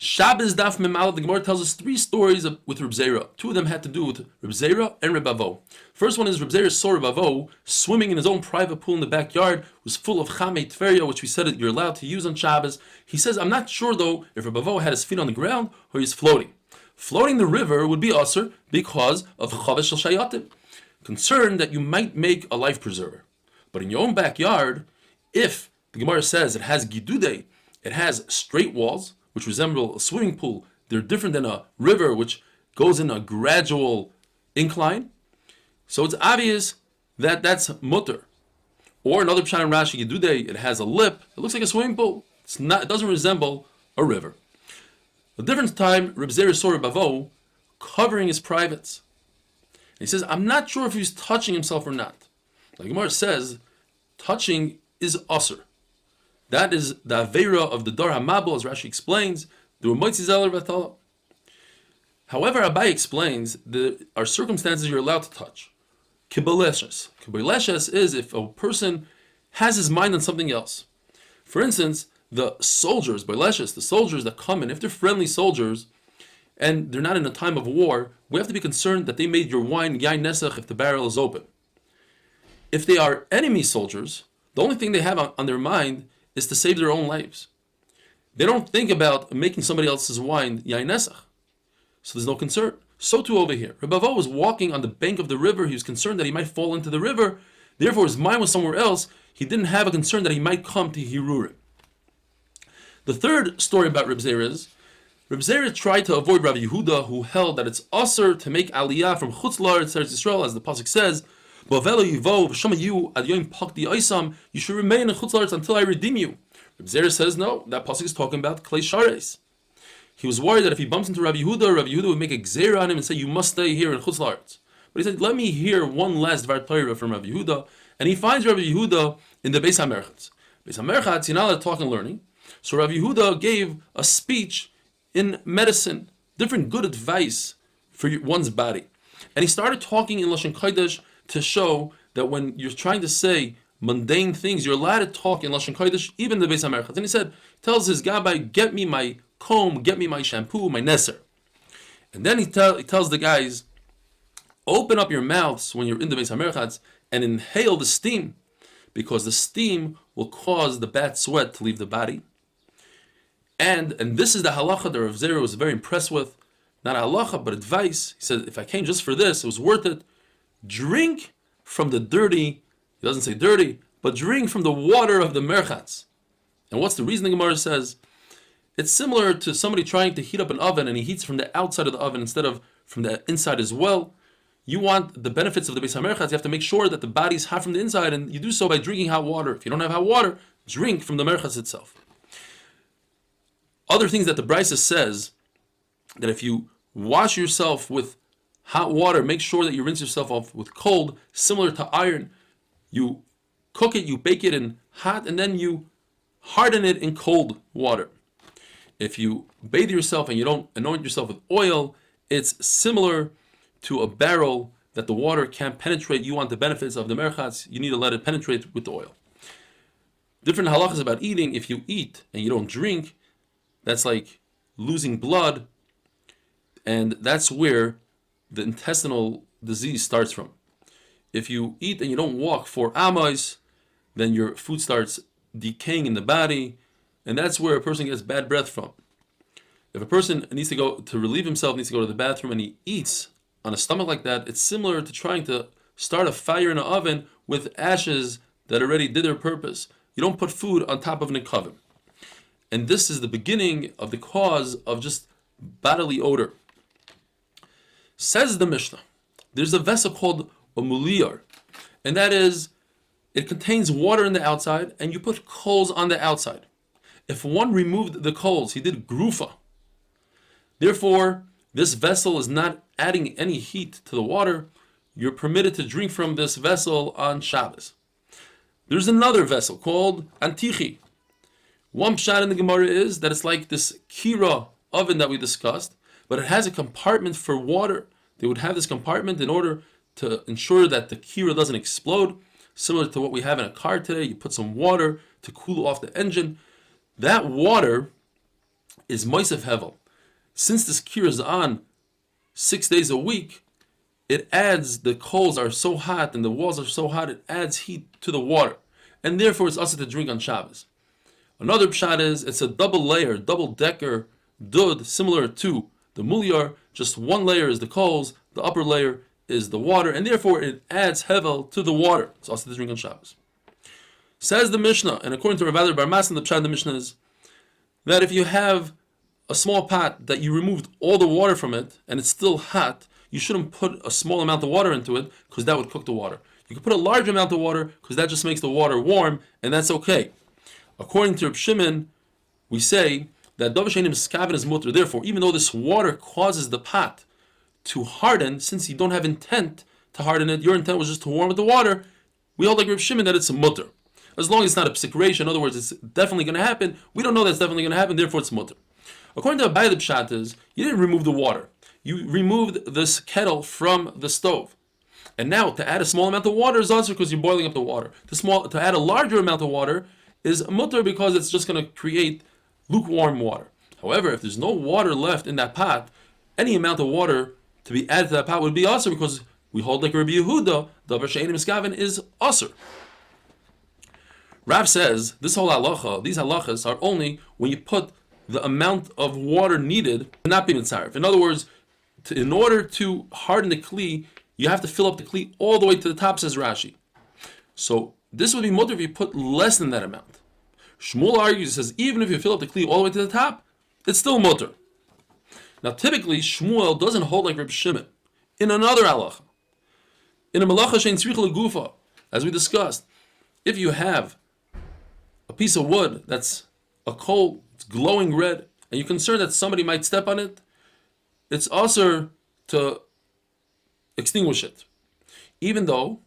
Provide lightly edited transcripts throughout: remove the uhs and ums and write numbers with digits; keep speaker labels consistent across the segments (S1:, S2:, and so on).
S1: Shabbos Daf Memal, the Gemara tells us three stories with Reb Zera. Two of them had to do with Reb Zera and Reb Avo. First one is Reb Zera saw Reb Avo swimming in his own private pool in the backyard. It was full of Chamei Tveria, which we said that you're allowed to use on Shabbos. He says, I'm not sure though if Reb Avo had his feet on the ground or he's floating. Floating the river would be Asr because of Chavesh Shel Shayatim, concerned that you might make a life preserver. But in your own backyard, if the Gemara says it has Gidudei, it has straight walls, which resemble a swimming pool, they're different than a river which goes in a gradual incline. So it's obvious that that's mutter. Or another pshat in Rashi, Gidudei, it has a lip, it looks like a swimming pool. It doesn't resemble a river. A different time, Reb Zera saw Reb Avo covering his privates. And he says, I'm not sure if he's touching himself or not. Like Gemara says, touching is asr. That is the Aveira of the Dar HaMabul, as Rashi explains. However, Abai explains there are circumstances you're allowed to touch. Kibaleshes. Kibaleshes is if a person has his mind on something else. For instance, the soldiers, Baleshes, the soldiers that come in, if they're friendly soldiers and they're not in a time of war, we have to be concerned that they made your wine yain nesach if the barrel is open. If they are enemy soldiers, the only thing they have on their mind is to save their own lives. They don't think about making somebody else's wine yain nesach. So there's no concern. So too over here. Reb Avo was walking on the bank of the river. He was concerned that he might fall into the river. Therefore, his mind was somewhere else. He didn't have a concern that he might come to Hirurim. The third story about Reb Zera is, Reb Zera tried to avoid Rav Yehuda, who held that it's asr to make aliyah from Chutz La'aretz Eretz Yisrael, as the pasuk says, you should remain in Chutz La'aretz until I redeem you. Reb Zera says, no, that pasuk is talking about Klei Shares. He was worried that if he bumps into Rav Yehuda would make a gzeira on him and say, you must stay here in Chutz La'aretz. But he said, let me hear one last Dvar Torah from Rav Yehuda, and he finds Rav Yehuda in the Beis HaMerchatz. Beis HaMerchatz, you're not allowed to talk and learning. So Rav Yehuda gave a speech in medicine, different good advice for one's body. And he started talking in Lashon Kodesh to show that when you're trying to say mundane things, you're allowed to talk in Lashon Kodesh, even in the Beis HaMerchatz. And he said, tells his Gabbai, get me my comb, get me my shampoo, my neser. And then he tells the guys, open up your mouths when you're in the Beis HaMerchatz and inhale the steam, because the steam will cause the bad sweat to leave the body. And this is the halacha that Rav Zera was very impressed with. Not a halacha, but advice. He said, if I came just for this, it was worth it. Drink from the dirty, he doesn't say dirty, but drink from the water of the merchatz. And what's the reason the Gemara says? It's similar to somebody trying to heat up an oven and he heats from the outside of the oven instead of from the inside as well. You want the benefits of the Beis HaMerchatz, you have to make sure that the body's hot from the inside, and you do so by drinking hot water. If you don't have hot water, drink from the merchatz itself. Other things that the Brisa says, that if you wash yourself with hot water, make sure that you rinse yourself off with cold, similar to iron. You cook it, you bake it in hot, and then you harden it in cold water. If you bathe yourself and you don't anoint yourself with oil, it's similar to a barrel that the water can't penetrate. You want the benefits of the merchatz, you need to let it penetrate with the oil. Different halachas about eating. If you eat and you don't drink, that's like losing blood, and that's where the intestinal disease starts from. If you eat and you don't walk 4 amos, then your food starts decaying in the body, and that's where a person gets bad breath from. If a person needs to go to relieve himself, needs to go to the bathroom, and he eats on a stomach like that, it's similar to trying to start a fire in an oven with ashes that already did their purpose. You don't put food on top of an oven. And this is the beginning of the cause of just bodily odor. Says the Mishnah, there's a vessel called a muliyar, and that is, it contains water in the outside, and you put coals on the outside. If one removed the coals, he did grufa. Therefore, this vessel is not adding any heat to the water. You're permitted to drink from this vessel on Shabbos. There's another vessel called antichi. One pshat in the Gemara is that it's like this kira oven that we discussed, but it has a compartment for water. They would have this compartment in order to ensure that the kira doesn't explode, similar to what we have in a car today. You put some water to cool off the engine. That water is Moisef Hevel. Since this cure is on 6 days a week, it adds, the coals are so hot and the walls are so hot, it adds heat to the water. And therefore it's also to drink on Shabbos. Another pshat is, it's a double layer, double decker dud, similar to the mulyar. Just one layer is the coals, the upper layer is the water, and therefore it adds hevel to the water. It's also to drink on Shabbos. Says the Mishnah, and according to Rav Adar Bar Masan, the pshat of the Mishnah is that if you have a small pot that you removed all the water from it and it's still hot, you shouldn't put a small amount of water into it because that would cook the water. You can put a large amount of water because that just makes the water warm, and that's okay. According to Reb Shimon, we say that Dov She'enim Skaven is mutter. Therefore, even though this water causes the pot to harden, since you don't have intent to harden it, your intent was just to warm with the water, we hold like Reb Shimon that it's a mutter. As long as it's not a psikration, in other words, it's definitely going to happen. We don't know that's definitely going to happen, therefore it's mutter. According to Abai, the pshat is, you didn't remove the water. You removed this kettle from the stove. And now, to add a small amount of water is also because you're boiling up the water. To add a larger amount of water is mutter because it's just going to create lukewarm water. However, if there's no water left in that pot, any amount of water to be added to that pot would be also because we hold like Rabbi Yehuda, the She'enim Skaven is usher. Rav says this whole halacha, these halachas are only when you put the amount of water needed to not be mitzaref. In other words, in order to harden the kli, you have to fill up the kli all the way to the top, says Rashi. So this would be mutter if you put less than that amount. Shmuel argues, says even if you fill up the kli all the way to the top, it's still mutter. Now typically Shmuel doesn't hold like Reb Shimon. In another halacha, in a malacha shein tzricha legufa, as we discussed, if you have a piece of wood that's a coal, it's glowing red, and you're concerned that somebody might step on it, it's also to extinguish it. Even though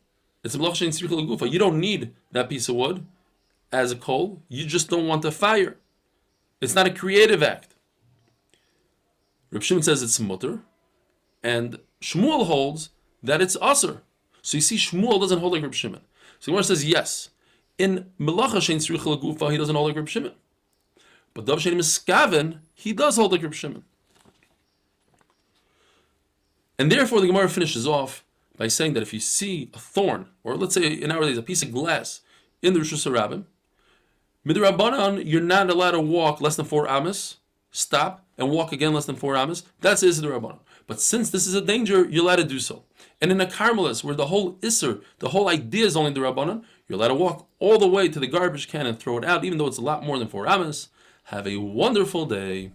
S1: it's a malacha shein tzricha legufa, you don't need that piece of wood as a coal, you just don't want the fire. It's not a creative act. Reb Shimon says it's mutter, and Shmuel holds that it's aser. So you see, Shmuel doesn't hold like Reb Shimon. So the Gemara says yes. In Melacha Shein Tzricha Legufa, he doesn't hold like Reb Shimon. But Dov She'enim Skaven, he does hold like Reb Shimon. And therefore the Gemara finishes off by saying that if you see a thorn, or let's say in our days a piece of glass in the Rosh Hashanah, Midrabanan, you're not allowed to walk less than 4 amas, stop, and walk again less than 4 amas. That's Isser Rabbanan. But since this is a danger, you're allowed to do so. And in a Carmelis, where the whole Isser, the whole idea is only the Rabbanan, you're allowed to walk all the way to the garbage can and throw it out, even though it's a lot more than 4 amas. Have a wonderful day.